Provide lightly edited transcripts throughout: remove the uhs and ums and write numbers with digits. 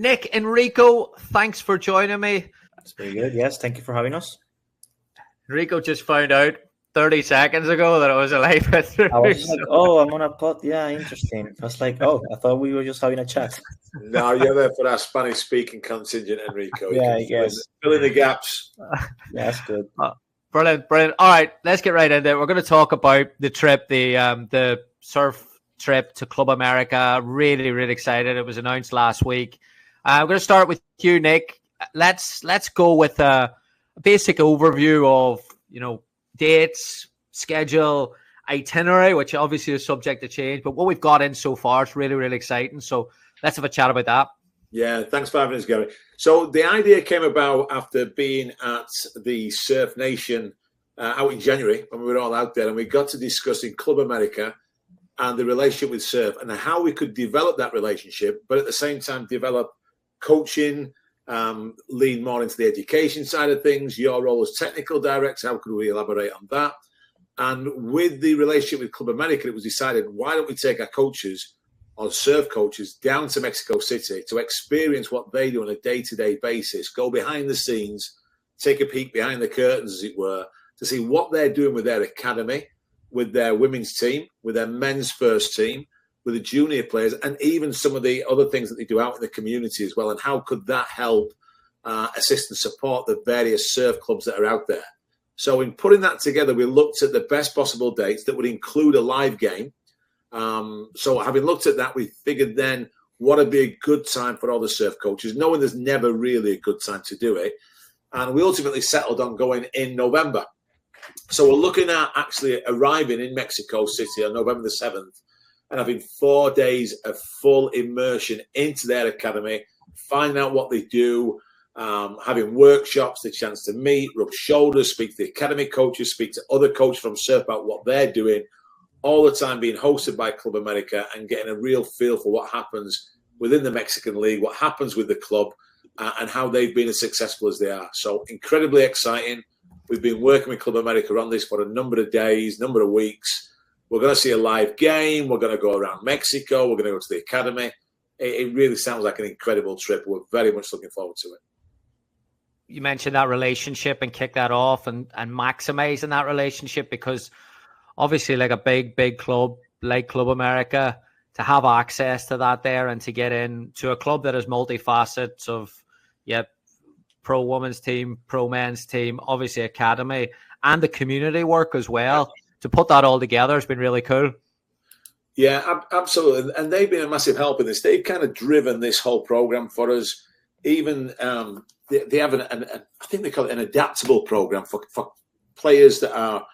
Nick, Enrico, thanks for joining me. That's very good. Yes, thank you for having us. Enrico just found out 30 seconds ago that it was a live interview. I was like, oh, I'm on a pod. Yeah, interesting. I was like, oh, I thought we were just having a chat. No, you're there for our Spanish-speaking contingent, Enrico. Yeah, you can fill in the gaps. Yeah, that's good. Brilliant. All right, let's get right into it. We're going to talk about the trip, the surf trip to Club America. Really, really excited. It was announced last week. I'm going to start with you, Nick. Let's go with a basic overview of, dates, schedule, itinerary, which obviously is subject to change. But what we've got in so far is really, really exciting. So let's have a chat about that. Yeah, thanks for having us, Gary. So the idea came about after being at the Surf Nation out in January when we were all out there, and we got to discussing Club America and the relationship with surf and how we could develop that relationship, but at the same time develop coaching, lean more into the education side of things. Your role as technical director, how could we elaborate on that? And with the relationship with Club America, it was decided, why don't we take our coaches or surf coaches down to Mexico City to experience what they do on a day-to-day basis, go behind the scenes, take a peek behind the curtains, as it were, to see what they're doing with their academy, with their women's team, with their men's first team, with the junior players, and even some of the other things that they do out in the community as well. And how could that help assist and support the various surf clubs that are out there? So in putting that together, we looked at the best possible dates that would include a live game. So having looked at that, we figured then what would be a good time for all the surf coaches, knowing there's never really a good time to do it. And we ultimately settled on going in November. So we're looking at actually arriving in Mexico City on November the 7th and having 4 days of full immersion into their academy, finding out what they do, having workshops, the chance to meet, rub shoulders, speak to the academy coaches, speak to other coaches from surf about what they're doing, all the time being hosted by Club America and getting a real feel for what happens within the Mexican League, what happens with the club, and how they've been as successful as they are. So incredibly exciting. We've been working with Club America on this for a number of days, number of weeks. We're going to see a live game. We're going to go around Mexico. We're going to go to the academy. It really sounds like an incredible trip. We're very much looking forward to it. You mentioned that relationship and kick that off and maximizing that relationship, because obviously like a big club like Club America, to have access to that there and to get in to a club that is multifacets of, pro women's team, pro men's team, obviously academy and the community work as well. To put that all together has been really cool. Yeah, absolutely. And they've been a massive help in this. They've kind of driven this whole program for us. Even they have I think they call it an adaptable program for players that are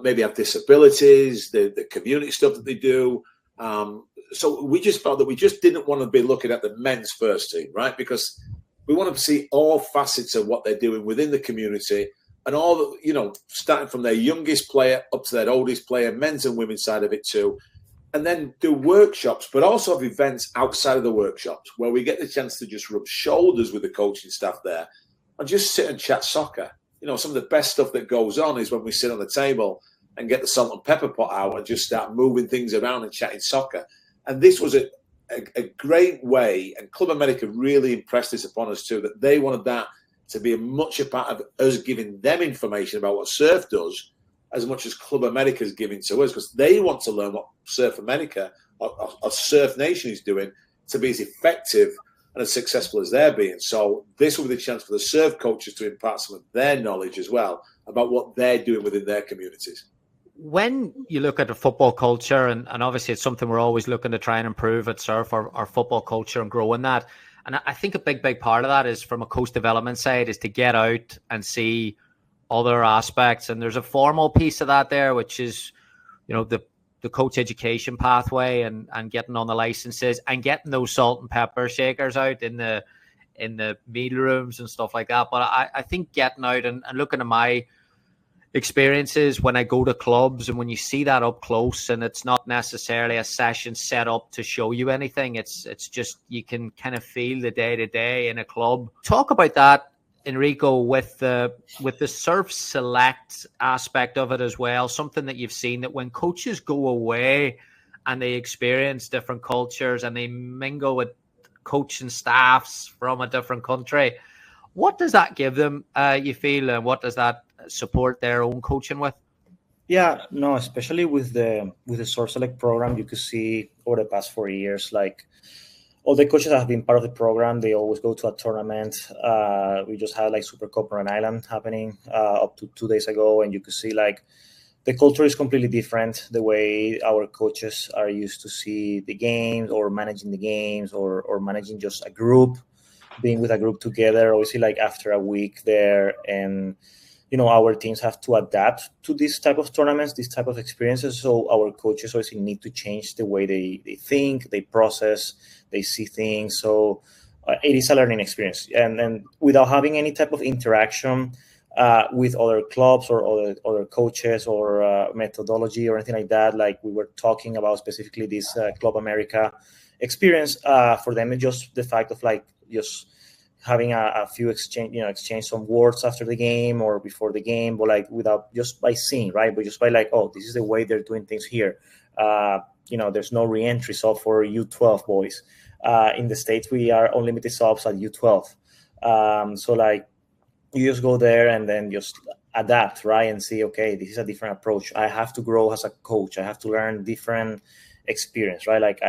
maybe have disabilities, the community stuff that they do. So we just felt that we just didn't want to be looking at the men's first team, right? Because we want to see all facets of what they're doing within the community and all, starting from their youngest player up to their oldest player, men's and women's side of it too. And then do workshops, but also have events outside of the workshops where we get the chance to just rub shoulders with the coaching staff there and just sit and chat soccer. Some of the best stuff that goes on is when we sit on the table and get the salt and pepper pot out and just start moving things around and chatting soccer. And this was a great way, and Club America really impressed this upon us too, that they wanted that to be much a part of us giving them information about what surf does as much as Club America is giving to us, because they want to learn what Surf America or Surf Nation is doing to be as effective and as successful as they're being. So this will be the chance for the surf coaches to impart some of their knowledge as well about what they're doing within their communities. When you look at the football culture, and obviously it's something we're always looking to try and improve at surf, our football culture and growing that. And I think a big part of that is from a coach development side is to get out and see other aspects. And there's a formal piece of that there, which is, the coach education pathway and getting on the licenses and getting those salt and pepper shakers out in the meal rooms and stuff like that. But I think getting out and looking at my experiences when I go to clubs and when you see that up close, and it's not necessarily a session set up to show you anything. It's just, you can kind of feel the day to day in a club. Talk about that, Enrico, with the surf select aspect of it as well. Something that you've seen, that when coaches go away and they experience different cultures and they mingle with coaching staffs from a different country. What does that give them, you feel, and what does that support their own coaching with? Yeah, no, especially with the Source Select program, you could see over the past 4 years, like all the coaches that have been part of the program, they always go to a tournament. We just had like Super Cup on Island happening up to 2 days ago, and you could see like the culture is completely different. The way our coaches are used to see the games or managing the games or managing just a group, being with a group together. Obviously, like after a week there, and our teams have to adapt to this type of tournaments, this type of experiences. So our coaches obviously need to change the way they think, they process, they see things. So it is a learning experience. And without having any type of interaction with other clubs or other coaches or methodology or anything like that, like we were talking about specifically this Club America experience, for them, it's just the fact of like just having a few exchange some words after the game or before the game, but like without, just by seeing, right? But just by like, oh, this is the way they're doing things here. There's no re-entry sub for U12 boys. In the States, we are unlimited subs at U12. So like you just go there and then just adapt, right? And see, okay, this is a different approach. I have to grow as a coach. I have to learn different experience, right? Like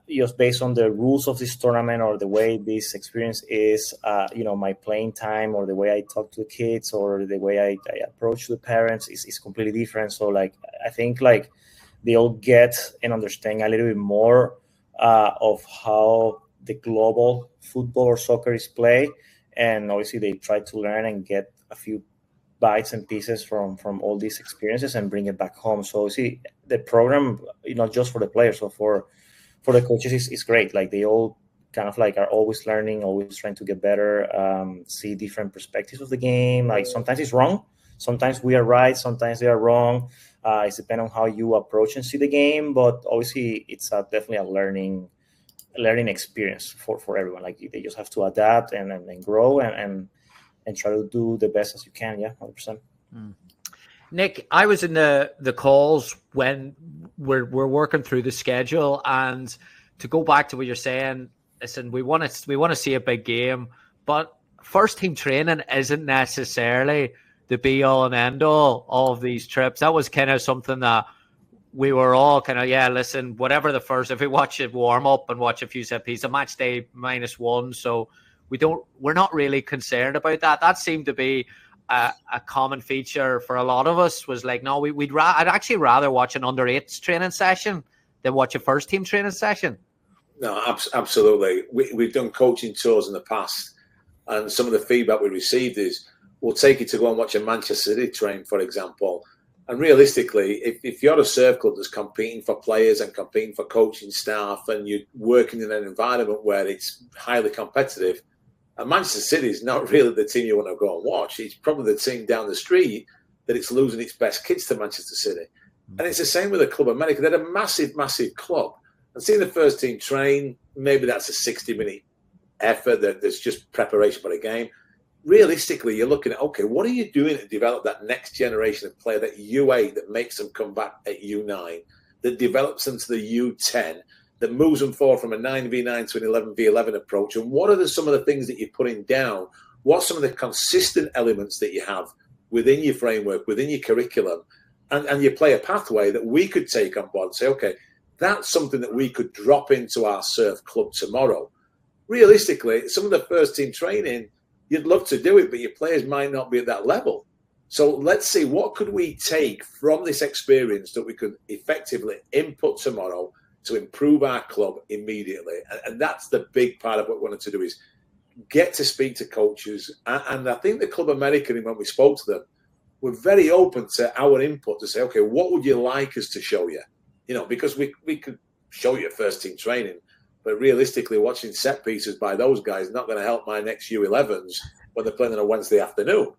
just based on the rules of this tournament or the way this experience is, my playing time or the way I talk to the kids or the way I approach the parents is completely different. So like, I think like they all get and understand a little bit more of how the global football or soccer is played. And obviously they try to learn and get a few bites and pieces from all these experiences and bring it back home. So see, the program, not just for the players, so for the coaches is great. Like they all kind of like are always learning, always trying to get better, see different perspectives of the game. Like sometimes it's wrong, sometimes we are right, sometimes they are wrong. It's depending on how you approach and see the game, but obviously it's definitely a learning experience for everyone. Like they just have to adapt and grow and try to do the best as you can. Yeah, 100%. Nick, I was in the calls when we're working through the schedule, and to go back to what you're saying, listen, we want to see a big game, but first team training isn't necessarily the be all and end all of these trips. That was kind of something that we were all kind of, listen, whatever the first, if we watch it warm up and watch a few set pieces, a match day -1, so we're not really concerned about that. That seemed to be a common feature for a lot of us, was like, no, I'd actually rather watch an under-8s training session than watch a first team training session. No, absolutely. We've done coaching tours in the past, and some of the feedback we received is, we'll take you to go and watch a Manchester City train, for example. And realistically, if you're a surf club that's competing for players and competing for coaching staff, and you're working in an environment where it's highly competitive, and Manchester City is not really the team you want to go and watch. It's probably the team down the street that it's losing its best kids to Manchester City. And it's the same with the Club America. They're a massive, massive club. And seeing the first team train, maybe that's a 60-minute effort that there's just preparation for a game. Realistically, you're looking at, okay, what are you doing to develop that next generation of player, that U8 that makes them come back at U9, that develops them to the U10, that moves them forward from a 9v9 to an 11v11 approach? And what are some of the things that you're putting down? What's some of the consistent elements that you have within your framework, within your curriculum? And you play a pathway that we could take on board and say, okay, that's something that we could drop into our surf club tomorrow. Realistically, some of the first team training, you'd love to do it, but your players might not be at that level. So let's see, what could we take from this experience that we could effectively input tomorrow to improve our club immediately? And that's the big part of what we wanted to do, is get to speak to coaches. And I think the Club American, when we spoke to them, were very open to our input to say, okay, what would you like us to show you? Because we could show you first team training, but realistically, watching set pieces by those guys is not going to help my next U11s when they're playing on a Wednesday afternoon.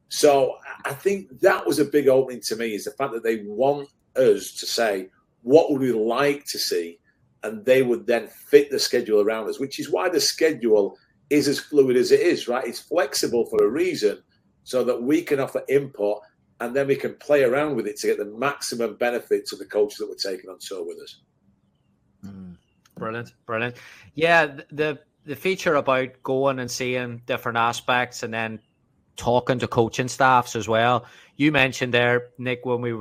So I think that was a big opening to me, is the fact that they want us to say, what would we like to see? And they would then fit the schedule around us, which is why the schedule is as fluid as it is, right? It's flexible for a reason, so that we can offer input and then we can play around with it to get the maximum benefit to the coaches that we're taking on tour with us. Brilliant. Yeah, the feature about going and seeing different aspects and then talking to coaching staffs as well. You mentioned there, Nick, when we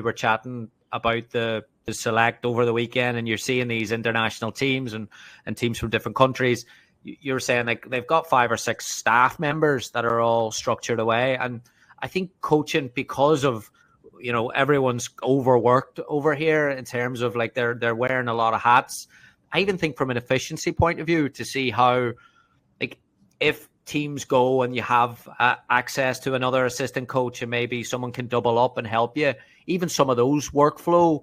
were chatting about the select over the weekend, and you're seeing these international teams and teams from different countries. You're saying like they've got 5 or 6 staff members that are all structured away, and I think coaching, because of everyone's overworked over here in terms of like they're wearing a lot of hats. I even think from an efficiency point of view, to see how, like, if teams go and you have access to another assistant coach and maybe someone can double up and help you, even some of those workflow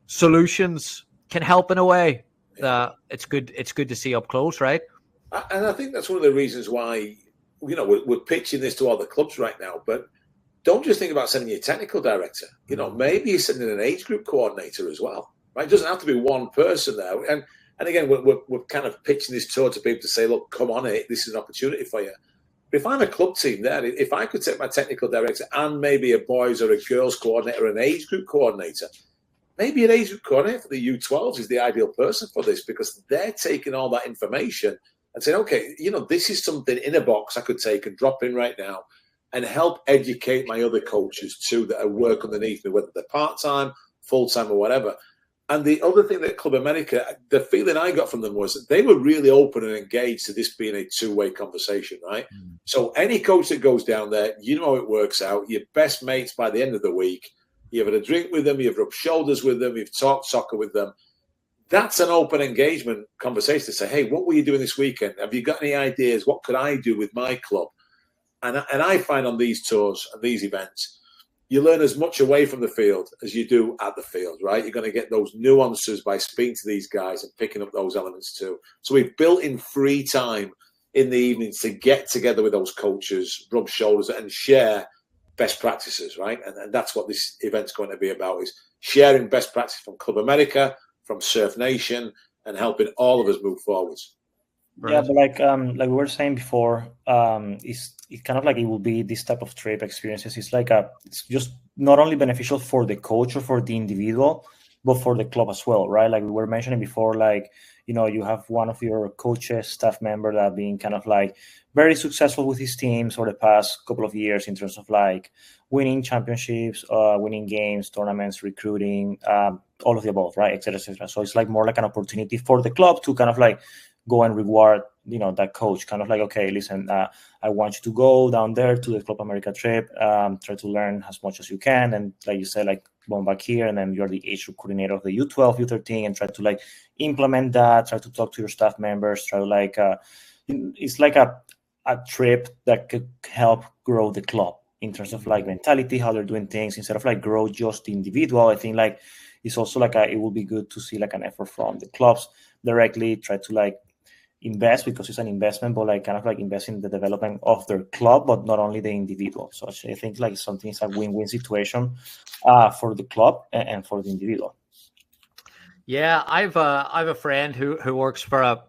solutions can help in a way. It's good to see up close, right? And I think that's one of the reasons why we're pitching this to all the clubs right now. But don't just think about sending your technical director. Maybe you're sending an age group coordinator as well, right? It doesn't have to be one person there. And again, we're kind of pitching this tour to people to say, look, come on, this is an opportunity for you. But if I'm a club team there, if I could take my technical director and maybe a boys or a girls coordinator, or an age group coordinator, maybe an age group coordinator for the U12s is the ideal person for this, because they're taking all that information and saying, okay, this is something in a box I could take and drop in right now and help educate my other coaches too that work underneath me, whether they're part-time, full-time, or whatever. And the other thing that Club America, the feeling I got from them was that they were really open and engaged to this being a two-way conversation, right? So any coach that goes down there, how it works out. Your best mates by the end of the week. You've had a drink with them, you've rubbed shoulders with them, you've talked soccer with them. That's an open engagement conversation to say, hey, what were you doing this weekend? Have you got any ideas? What could I do with my club? And I find on these tours and these events, you learn as much away from the field as you do at the field, right? You're going to get those nuances by speaking to these guys and picking up those elements too. So we've built in free time in the evenings to get together with those coaches, rub shoulders and share best practices, right? And that's what this event's going to be about, is sharing best practice from Club America, from Surf Nation, and helping all of us move forwards. Yeah, but like we were saying before, it's kind of like it will be this type of trip experiences. It's just not only beneficial for the coach or for the individual, but for the club as well, right? Like we were mentioning before, like, you have one of your coaches, staff member that have been kind of like very successful with his teams over the past couple of years in terms of like winning championships, winning games, tournaments, recruiting, all of the above, right? Et cetera, et cetera. So it's like more like an opportunity for the club to kind of like go and reward, that coach, kind of like, okay, listen, I want you to go down there to the Club America trip, try to learn as much as you can. And like you said, like come back here, and then you're the age group coordinator of the U12, U13, and try to like implement that, try to talk to your staff members, try to like, it's like a trip that could help grow the club in terms of like mentality, how they're doing things, instead of like grow just the individual. I think like it's also like it will be good to see like an effort from the clubs directly, try to like invest, because it's an investment, but like kind of like invest in the development of their club, but not only the individual. So I think like something is a win-win situation for the club and for the individual. Yeah, I've a friend who works for a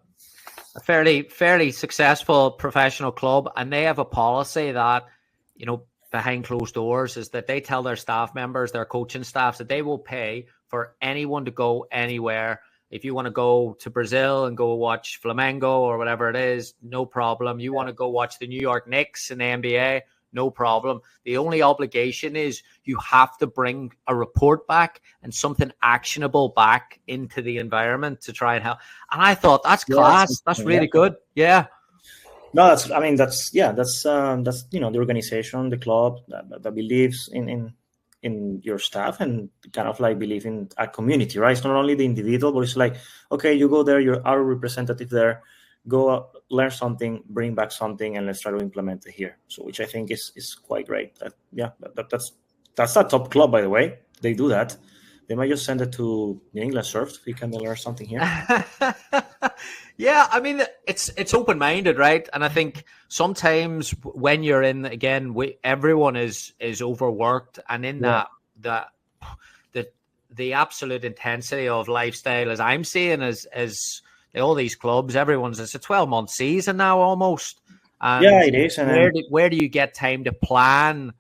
fairly successful professional club, and they have a policy that, behind closed doors, is that they tell their staff members, their coaching staffs, that they will pay for anyone to go anywhere. If you want to go to Brazil and go watch Flamengo or whatever it is, no problem. You want to go watch the New York Knicks in the NBA, no problem. The only obligation is you have to bring a report back and something actionable back into the environment to try and help. And I thought, that's class. That's really good. Yeah. No, that's the organization, the club that believes in your staff and kind of like believe in a community, right? It's not only the individual, but it's like, okay, you go there, you're our representative there, go learn something, bring back something, and let's try to implement it here. So, which I think is quite great. That's a top club, by the way. They do that. They might just send it to New England Surf if we can learn something here. Yeah, I mean, it's open-minded, right? And I think sometimes when you're in, again, everyone is overworked, and in that the absolute intensity of lifestyle, as I'm seeing, as all these clubs, it's a 12-month season now almost. And yeah, it is. And where do you get time to plan?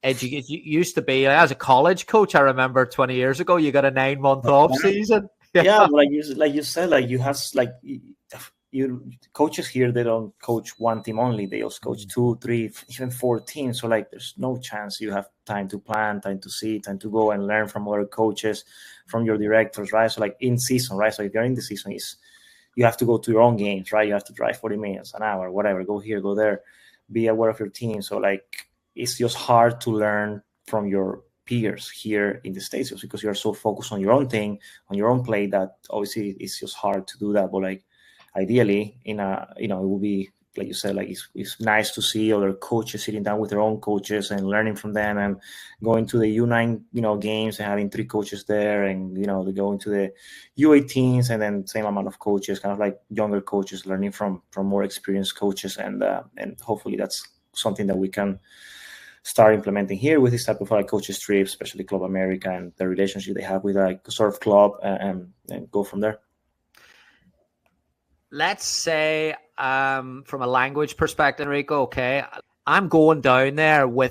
It used to be, as a college coach, I remember 20 years ago, you got a 9-month off season. Yeah, like you said, like you have like you coaches here, they don't coach one team only. They also coach 2, 3, even 4 teams. So like there's no chance you have time to plan, time to see, time to go and learn from other coaches, from your directors, right? So like in season, right? So if you're in the season, you have to go to your own games, right? You have to drive 40 minutes, an hour, whatever, go here, go there, be aware of your team. So like it's just hard to learn from your peers here in the States because you're so focused on your own thing, on your own play, that obviously it's just hard to do that. But like ideally it will be, like you said, like it's nice to see other coaches sitting down with their own coaches and learning from them, and going to the U9 games and having 3 coaches there, and they go into the U18s, and then same amount of coaches, kind of like younger coaches learning from more experienced coaches, and hopefully that's something that we can start implementing here with this type of like coaches trips, especially Club America and the relationship they have with like Surf Club, and go from there. Let's say from a language perspective, Enrico, okay, I'm going down there with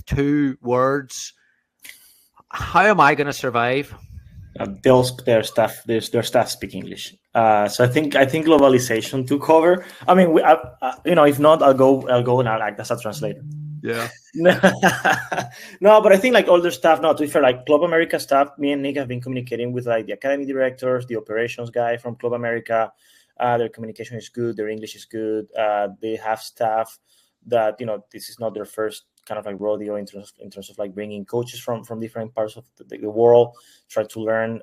2 words. How am I going to survive? Their staff speak English. So I think globalization took over. I mean, if not, I'll go and I'll act as a translator. Yeah. No, but I think like all their staff, to be fair, like Club America staff, me and Nick have been communicating with like the academy directors, the operations guy from Club America. Their communication is good. Their English is good. They have staff that, this is not their first kind of like rodeo in terms of like bringing coaches from different parts of the world, try to learn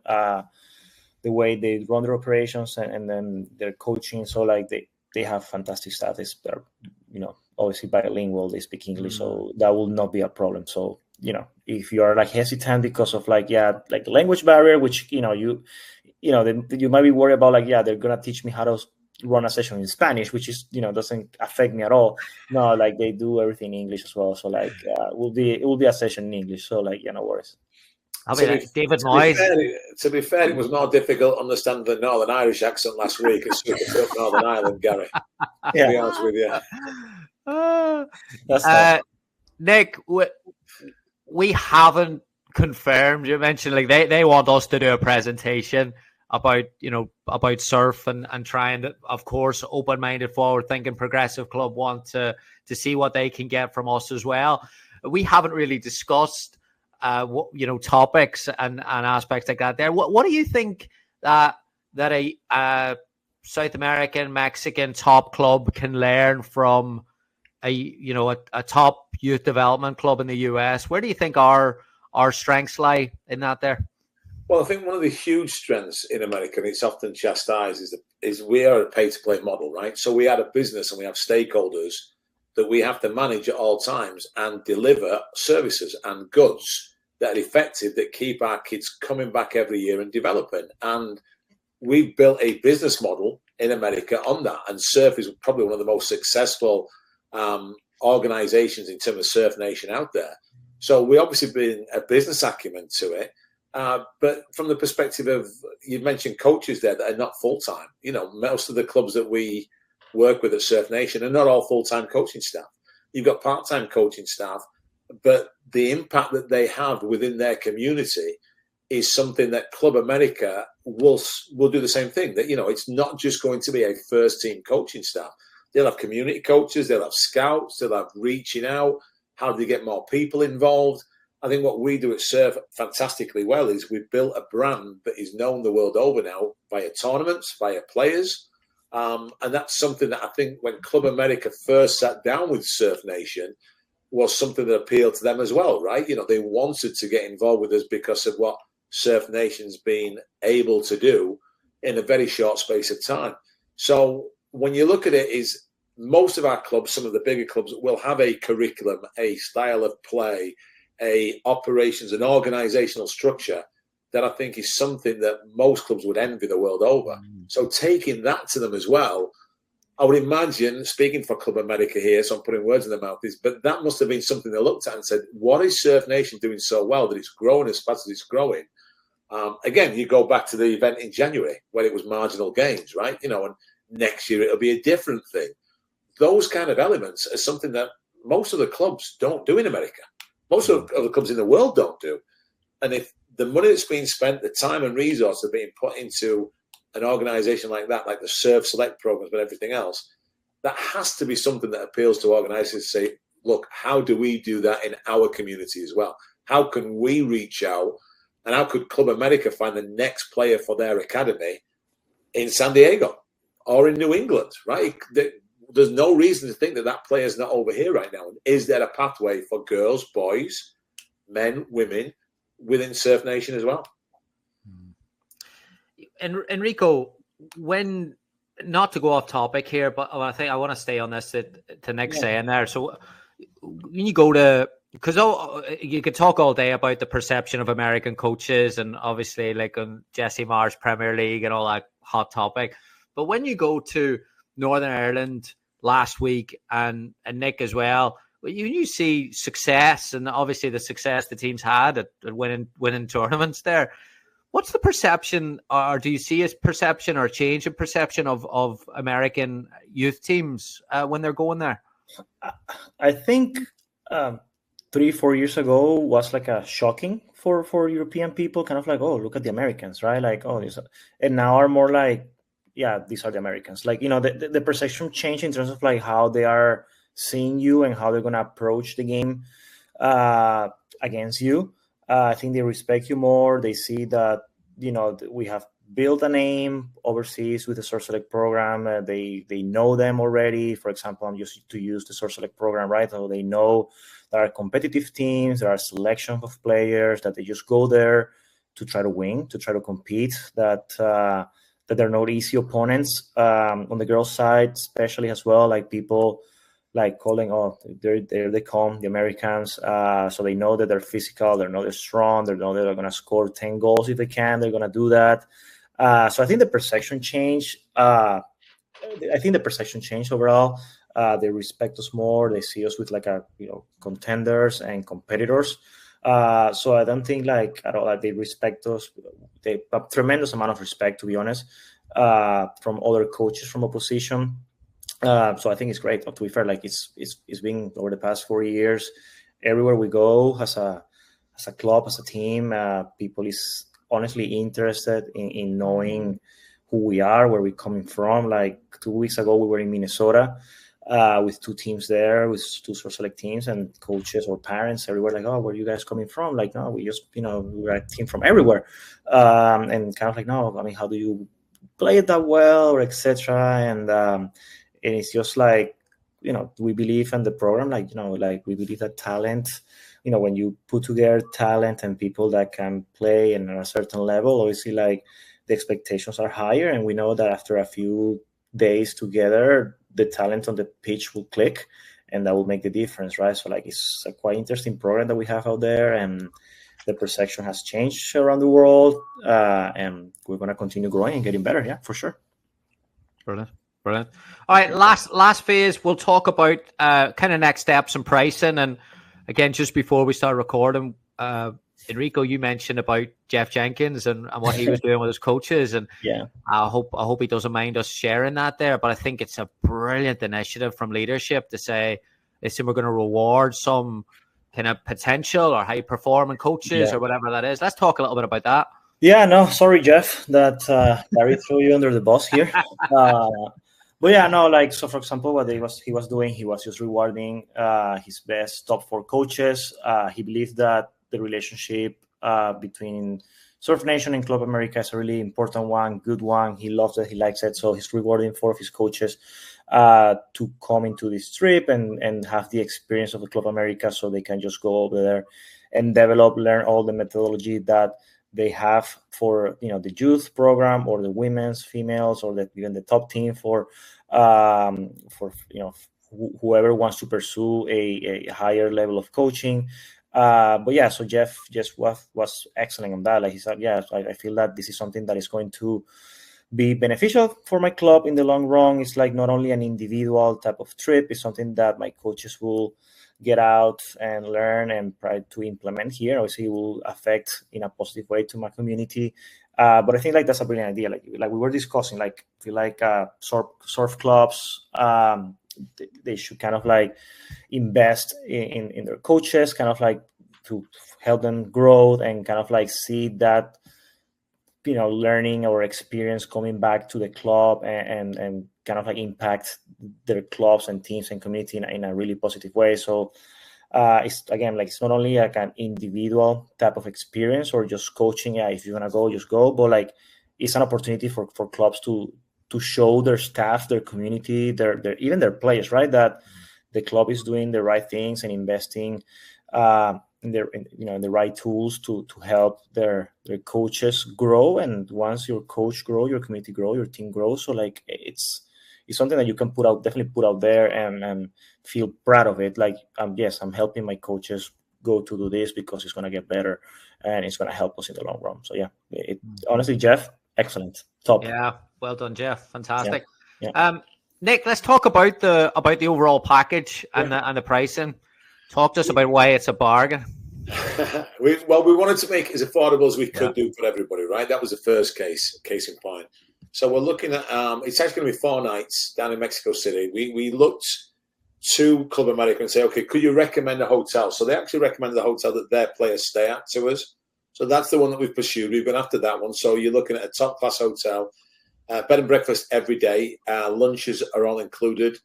the way they run their operations and then their coaching. So like they have fantastic staff. They're obviously bilingual, they speak English, so that will not be a problem. So if you are like hesitant because of like the language barrier, which you might be worried about, like they're gonna teach me how to run a session in Spanish, which is doesn't affect me at all. No, like they do everything in English as well, so like it will be a session in English, so like no worries. David Moyes. To be fair, it was more difficult understanding the Northern Irish accent last week at Ciuffetelli, Northern Ireland, Gary. To be honest with you. Nick, we haven't confirmed. You mentioned like they want us to do a presentation about surf and trying to, of course, open-minded, forward-thinking progressive club want to see what they can get from us as well. We haven't really discussed topics and aspects like that there. What do you think that a South American, Mexican top club can learn from a top youth development club in the US? Where do you think our strengths lie in that there? Well, I think one of the huge strengths in America, and it's often chastised, is we are a pay-to-play model, right? So we have a business and we have stakeholders that we have to manage at all times and deliver services and goods that are effective, that keep our kids coming back every year and developing. And we've built a business model in America on that. And Surf is probably one of the most successful organizations in terms of Surf Nation out there. So we obviously bring a business acumen to it. But from the perspective of, you mentioned coaches there that are not full-time. Most of the clubs that we work with at Surf Nation are not all full-time coaching staff. You've got part-time coaching staff, but the impact that they have within their community is something that Club America will do the same thing. That, it's not just going to be a first-team coaching staff. They'll have community coaches, they'll have scouts, they'll have reaching out. How do they get more people involved? I think what we do at Surf fantastically well is we've built a brand that is known the world over now via tournaments, via players. And that's something that I think when Club America first sat down with Surf Nation was something that appealed to them as well, right? They wanted to get involved with us because of what Surf Nation's been able to do in a very short space of time. So when you look at it, is most of our clubs, some of the bigger clubs, will have a curriculum, a style of play, a operations, an organizational structure that I think is something that most clubs would envy the world over. So taking that to them as well, I would imagine, speaking for Club America here, so I'm putting words in their mouth, but that must have been something they looked at and said, what is Surf Nation doing so well that it's growing as fast as it's growing? Again, you go back to the event in January when it was marginal gains, right? And next year it'll be a different thing. Those kind of elements are something that most of the clubs don't do in America. Most of the clubs in the world don't do. And if the money that's being spent, the time and resources are being put into an organization like that, like the Surf Select programs, but everything else, that has to be something that appeals to organizers to say, look, how do we do that in our community as well? How can we reach out, and how could Club America find the next player for their academy in San Diego or in New England, right? There's no reason to think that that player is not over here right now. Is there a pathway for girls, boys, men, women within Surf Nation as well? Enrico, when, not to go off topic here, but I think I want to stay on this to Nick saying there. So when you go to, because you could talk all day about the perception of American coaches and obviously like on Jesse Marsh Premier League and all that hot topic. But when you go to Northern Ireland last week and Nick as well, you see success, and obviously the success the team's had at winning tournaments there. What's the perception, or do you see a perception or a change in perception of American youth teams when they're going there? I think 3-4 years ago was like a shocking for European people, kind of like, oh, look at the Americans, right? Like, oh, and now are more like, yeah, these are the Americans. Like, the perception change in terms of like how they are seeing you and how they're going to approach the game against you. I think they respect you more. They see that, we have built a name overseas with the Source Select program. They know them already. For example, I'm used to use the Source Select program, right? So they know there are competitive teams, there are selections of players that they just go there to try to win, to try to compete, that they're not easy opponents. On the girls' side, especially as well, like people like calling, oh, there they come, the Americans. So they know that they're physical, they know they're strong, they know they're going to score 10 goals if they can, they're going to do that. So I think the perception change. I think the perception changed overall. They respect us more. They see us with like contenders and competitors. So I don't think like at all that they respect us. They have a tremendous amount of respect, to be honest, from other coaches from opposition. So I think it's great. To be fair, like it's been over the past 4 years. Everywhere we go, as a club, as a team, people is honestly interested in knowing who we are, where we're coming from. Like 2 weeks ago, we were in Minnesota with 2 teams there, with 2 Source Select teams, and coaches or parents everywhere like, oh, where are you guys coming from? Like, no, we just, we're a team from everywhere. And kind of like, no, I mean, how do you play it that well, or etc. And it's just like, we believe in the program, like, like we believe that talent, when you put together talent and people that can play and at a certain level, obviously like the expectations are higher. And we know that after a few days together, the talent on the pitch will click and that will make the difference, right? So like, it's a quite interesting program that we have out there, and the perception has changed around the world. And we're going to continue growing and getting better. Yeah, for sure. Brilliant. All right, last phase, we'll talk about kind of next steps and pricing. And again, just before we start recording, Enrico, you mentioned about Jeff Jenkins and what he was doing with his coaches, and yeah, I hope he doesn't mind us sharing that there. But I think it's a brilliant initiative from leadership to say, listen, we're going to reward some kind of potential or high performing coaches or whatever that is. Let's talk a little bit about that. Yeah, no, sorry, Jeff, that Larry threw you under the bus here. But yeah, no, like, so for example, what he was doing, he was just rewarding his best top 4 coaches. He believed that the relationship between Surf Nation and Club America is a really important one, good one. He loves it, he likes it. So he's rewarding 4 of his coaches to come into this trip and have the experience of the Club America, so they can just go over there and learn all the methodology that they have for the youth program or the women's, females, or even the top team for whoever wants to pursue a higher level of coaching. But yeah, so Jeff just was excellent on that. Like he said, yeah, I feel that this is something that is going to be beneficial for my club in the long run. It's like not only an individual type of trip, it's something that my coaches will get out and learn and try to implement here. Obviously, it will affect in a positive way to my community. But I think like that's a brilliant idea. Like we were discussing, like I feel like surf clubs, they should kind of like invest in their coaches, kind of like to help them grow and kind of like see that, learning or experience coming back to the club and kind of like impact their clubs and teams and community in a really positive way. So it's again, like, it's not only like an individual type of experience or just coaching. Yeah, if you want to go, just go. But like, it's an opportunity for clubs to show their staff, their community, their even their players, right, that the club is doing the right things and investing in the right tools to help their coaches grow. And once your coach grow, your community grow, your team grows. So like, it's something that you can definitely put out there and feel proud of it. Like, yes, I'm helping my coaches go to do this because it's going to get better and it's going to help us in the long run. So yeah, honestly, Jeff, excellent, top. Yeah, well done, Jeff. Fantastic. Yeah. Nick, let's talk about the overall package and the pricing. Talk to us about why it's a bargain. we wanted to make it as affordable as we could do for everybody, right? That was the first case in point. So we're looking at it's actually going to be 4 nights down in Mexico City. We looked to Club America and say, okay, could you recommend a hotel? So they actually recommended the hotel that their players stay at to us. So that's the one that we've pursued. We've been after that one. So you're looking at a top class hotel, bed and breakfast every day. Lunches are all included.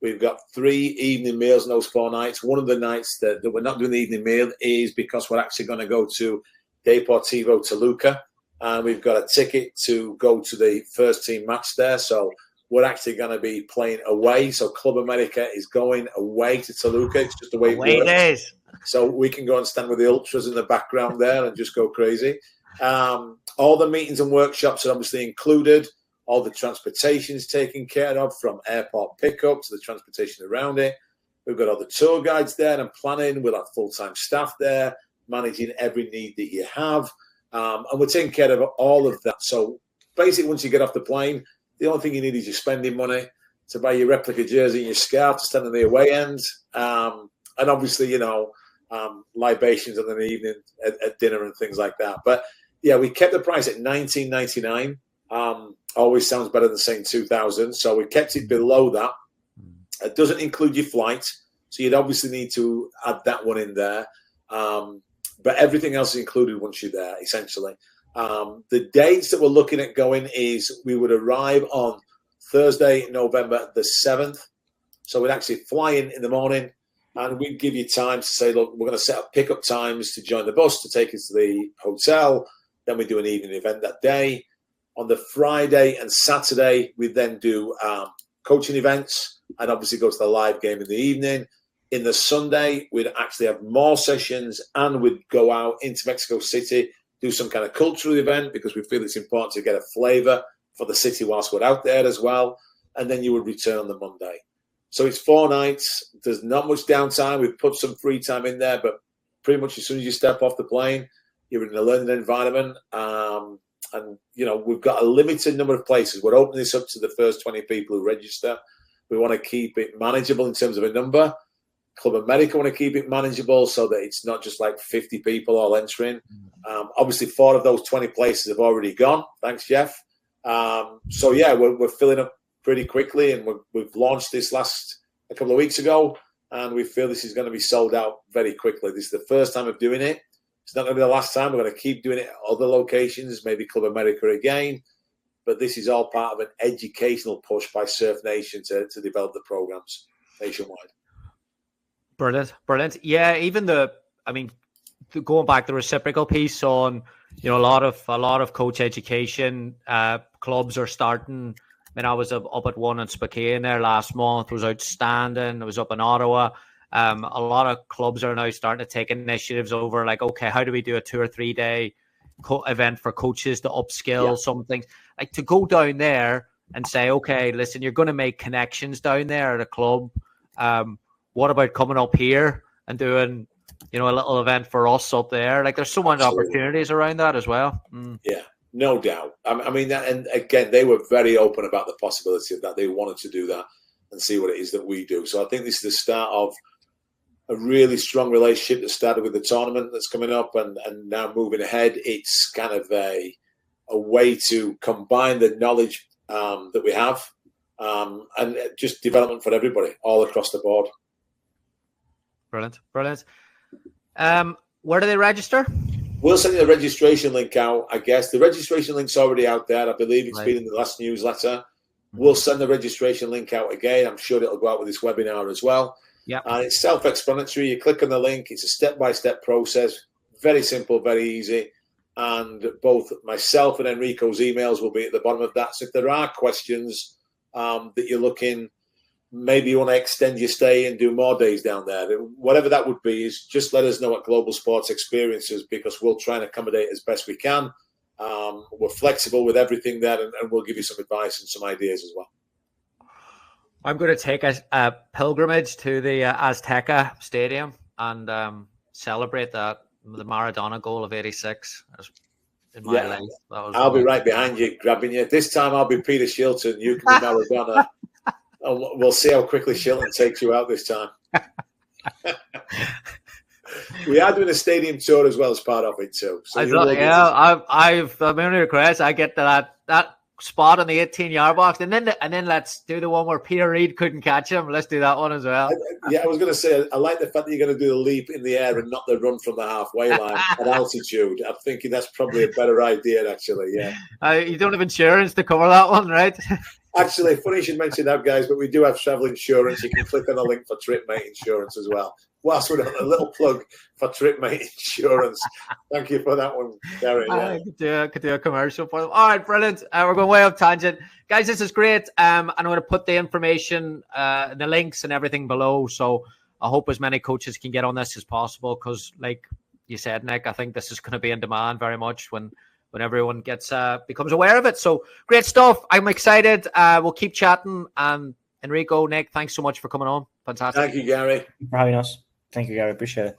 We've got 3 evening meals in those 4 nights. One of the nights that we're not doing the evening meal is because we're actually going to go to Deportivo Toluca. And we've got a ticket to go to the first team match there. So we're actually going to be playing away. So Club America is going away to Toluca. It's just the way it works. So we can go and stand with the ultras in the background there and just go crazy. All the meetings and workshops are obviously included. All the transportation is taken care of, from airport pickup to the transportation around it. We've got all the tour guides there and planning. We'll have full-time staff there, managing every need that you have. And we're taking care of all of that. So basically, once you get off the plane, the only thing you need is your spending money to buy your replica jersey and your scarf to stand on the away end. And obviously, libations on an evening at dinner and things like that. But yeah, we kept the price at $19.99. Always sounds better than saying 2,000. So we kept it below that. It doesn't include your flight, so you'd obviously need to add that one in there. But everything else is included once you're there, essentially. The dates that we're looking at going is we would arrive on Thursday, November the 7th. So we'd actually fly in the morning, and we'd give you time to say, look, we're going to set up pickup times to join the bus to take us to the hotel. Then we do an evening event that day. On the Friday and Saturday, we then do coaching events and obviously go to the live game in the evening. In the Sunday, we'd actually have more sessions, and we'd go out into Mexico City, do some kind of cultural event because we feel it's important to get a flavor for the city whilst we're out there as well. And then you would return on the Monday. So it's 4 nights. There's not much downtime. We've put some free time in there, but pretty much as soon as you step off the plane, you're in a learning environment. And, we've got a limited number of places. We're opening this up to the first 20 people who register. We want to keep it manageable in terms of a number. Club America want to keep it manageable so that it's not just like 50 people all entering. Obviously, 4 of those 20 places have already gone. Thanks, Jeff. So, yeah, we're filling up pretty quickly, and we've launched this a couple of weeks ago, and we feel this is going to be sold out very quickly. This is the first time of doing it. It's not going to be the last time. We're going to keep doing it at other locations, maybe Club America again. But this is all part of an educational push by Surf Nation to develop the programs nationwide. Brilliant. Yeah, even going back the reciprocal piece on, a lot of coach education clubs are starting. I was up at one in Spokane there last month. It was outstanding. It was up in Ottawa. A lot of clubs are now starting to take initiatives over, like, okay, how do we do a 2 or 3 day event for coaches to upskill something, like to go down there and say, okay, listen, you're going to make connections down there at a club. What about coming up here and doing, a little event for us up there? Like, there's so many opportunities around that as well. Yeah, no doubt. I mean, and again, they were very open about the possibility of that. They wanted to do that and see what it is that we do. So I think this is the start of a really strong relationship that started with the tournament that's coming up, and now moving ahead. It's kind of a way to combine the knowledge that we have and just development for everybody all across the board. Brilliant. where do they register? We'll send you the registration link out, I guess. The registration link's already out there. I believe it's been in the last newsletter. We'll send the registration link out again. I'm sure it'll go out with this webinar as well. Yeah. And it's self-explanatory. You click on the link. It's a step-by-step process. Very simple, very easy. And both myself and Enrico's emails will be at the bottom of that. So if there are questions that you're looking, maybe you want to extend your stay and do more days down there, whatever that would be, is just let us know at Global Sports Experiences, because we'll try and accommodate as best we can. We're flexible with everything there, and we'll give you some advice and some ideas as well. I'm going to take a pilgrimage to the Azteca Stadium and celebrate the Maradona goal of '86 in my life. I'll be right behind you, grabbing you. This time I'll be Peter Shilton. You can be Maradona. And we'll see how quickly Shilton takes you out this time. We are doing a stadium tour as well as part of it too. So I'm only request I get to that spot on the 18-yard box, and then let's do the one where Peter Reid couldn't catch him. Let's do that one as well. I was going to say, I like the fact that you're going to do the leap in the air and not the run from the halfway line at altitude. I'm thinking that's probably a better idea, actually. Yeah. You don't have insurance to cover that one, right? Actually, funny you should mention that, guys, but we do have travel insurance. You can click on the link for TripMate Insurance as well. Whilst we're on a little plug for TripMate Insurance. Thank you for that one, Gary. Yeah. I could do a commercial for them. All right, brilliant. We're going way off tangent. Guys, this is great. And I'm going to put the information, the links and everything below. So I hope as many coaches can get on this as possible, because like you said, Nick, I think this is going to be in demand very much when everyone becomes aware of it. So great stuff. I'm excited. We'll keep chatting. Enrico, Nick, thanks so much for coming on. Fantastic. Thank you, Gary. Thank you for having us. Thank you, Gary. Appreciate it.